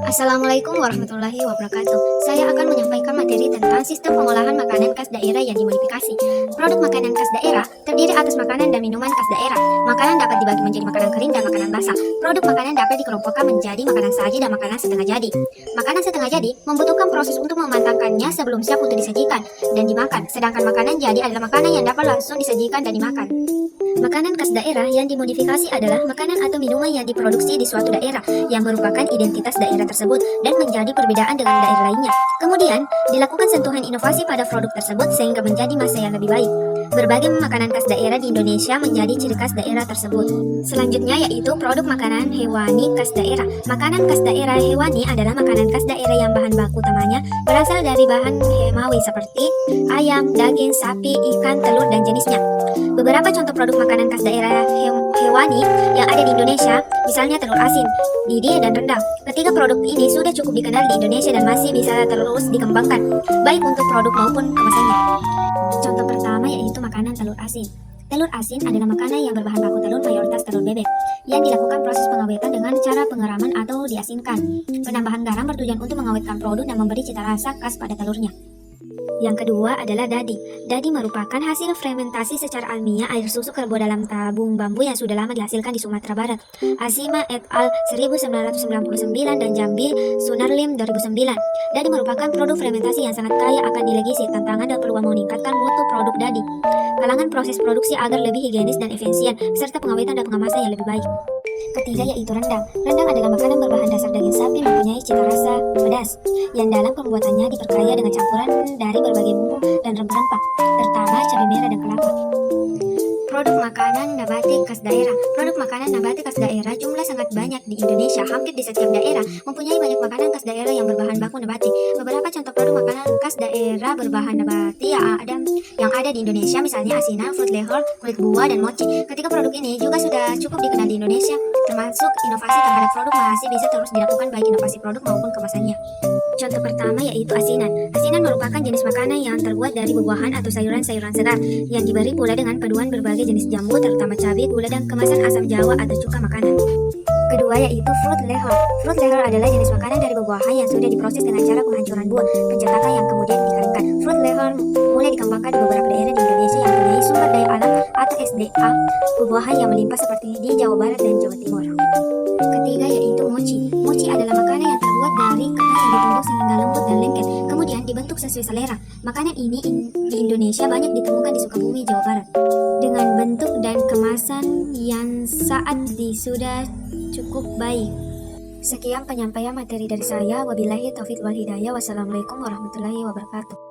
Assalamualaikum warahmatullahi wabarakatuh. Saya akan menyampaikan materi tentang sistem pengolahan makanan khas daerah yang dimodifikasi. Produk makanan khas daerah terdiri atas makanan dan minuman khas daerah. Makanan dapat dibagi menjadi makanan kering dan makanan basah. Produk makanan dapat dikelompokkan menjadi makanan saji dan makanan setengah jadi. Makanan setengah jadi membutuhkan proses untuk mematangkannya sebelum siap untuk disajikan dan dimakan. Sedangkan makanan jadi adalah makanan yang dapat langsung disajikan dan dimakan. Makanan khas daerah yang dimodifikasi adalah makanan atau minuman yang diproduksi di suatu daerah yang merupakan identitas daerah tersebut dan menjadi perbedaan dengan daerah lainnya. Kemudian, dilakukan sentuhan inovasi pada produk tersebut sehingga menjadi masa yang lebih baik. Berbagai makanan khas daerah di Indonesia menjadi ciri khas daerah tersebut. Selanjutnya yaitu produk makanan hewani khas daerah. Makanan khas daerah hewani adalah makanan khas daerah yang bahan baku utamanya berasal dari bahan hemawi seperti ayam, daging, sapi, ikan, telur, dan jenisnya. Beberapa contoh produk makanan khas daerah hewani yang ada di Indonesia, misalnya telur asin, didi, dan rendang. Ketiga produk ini sudah cukup dikenal di Indonesia dan masih bisa terus dikembangkan, baik untuk produk maupun kemasannya. Contoh pertama yaitu makanan telur asin. Telur asin adalah makanan yang berbahan baku telur, mayoritas telur bebek, yang dilakukan proses pengawetan dengan cara pengeraman atau diasinkan. Penambahan garam bertujuan untuk mengawetkan produk dan memberi cita rasa khas pada telurnya. Yang kedua adalah dadi. Dadi merupakan hasil fermentasi secara almiah air susu kerbau dalam tabung bambu yang sudah lama dihasilkan di Sumatera Barat. Asima et al. 1999 dan Jambi Sunarlim 2009. Dadi merupakan produk fermentasi yang sangat kaya akan nilai gizi, tantangan dan peluang meningkatkan mutu produk dadi. Kalangan proses produksi agar lebih higienis dan efisien, serta pengawetan dan pengemasan yang lebih baik. Ketiga yaitu rendang. Rendang adalah makanan berbahan dasar daging sapi mempunyai cita rasa pedas, yang dalam pembuatannya diperkaya dengan campuran dari berbagai bumbu dan rempah-rempah, terutama cabai merah dan kelapa. Produk makanan nabati khas daerah. Produk makanan nabati khas daerah jumlah sangat banyak di Indonesia. Hampir di setiap daerah mempunyai banyak makanan khas daerah yang berbahan baku nabati. Beberapa contoh produk makanan khas daerah berbahan nabati yang ada di Indonesia, misalnya asinan, fruit lehor, kulit buah, dan mochi. Ketiga produk ini juga sudah cukup dikenal di Indonesia, termasuk inovasi terhadap produk masih bisa terus dilakukan baik inovasi produk maupun kemasannya. Contoh pertama yaitu asinan. Asinan merupakan jenis makanan yang terbuat dari buah-buahan atau sayuran-sayuran segar yang diberi pula dengan paduan berbagai jenis jambu, terutama cabai, gula, dan kemasan asam jawa atau cuka makanan. Kedua yaitu fruit lehor. Fruit lehor adalah jenis makanan dari buah-buahan yang sudah diproses dengan cara penghancuran buah, pencetakan yang kemudian dikeringkan. Fruit lehor mulai dikembangkan di beberapa daerah di Indonesia yang mempunyai sumber daya alam atau SDA buah-buahan yang melimpah seperti di Jawa Barat dan Jawa Timur. Ketiga yaitu mochi. Mochi adalah makanan yang terbuat dari ketan yang ditumbuk sehingga lembut dan lengket, kemudian dibentuk sesuai selera. Makanan ini di Indonesia banyak ditemukan di Sukabumi, Jawa Barat, dengan bentuk dan kemasan yang saat sudah cukup baik. Sekian penyampaian materi dari saya. Wabillahi taufiq wal hidayah. Wassalamualaikum warahmatullahi wabarakatuh.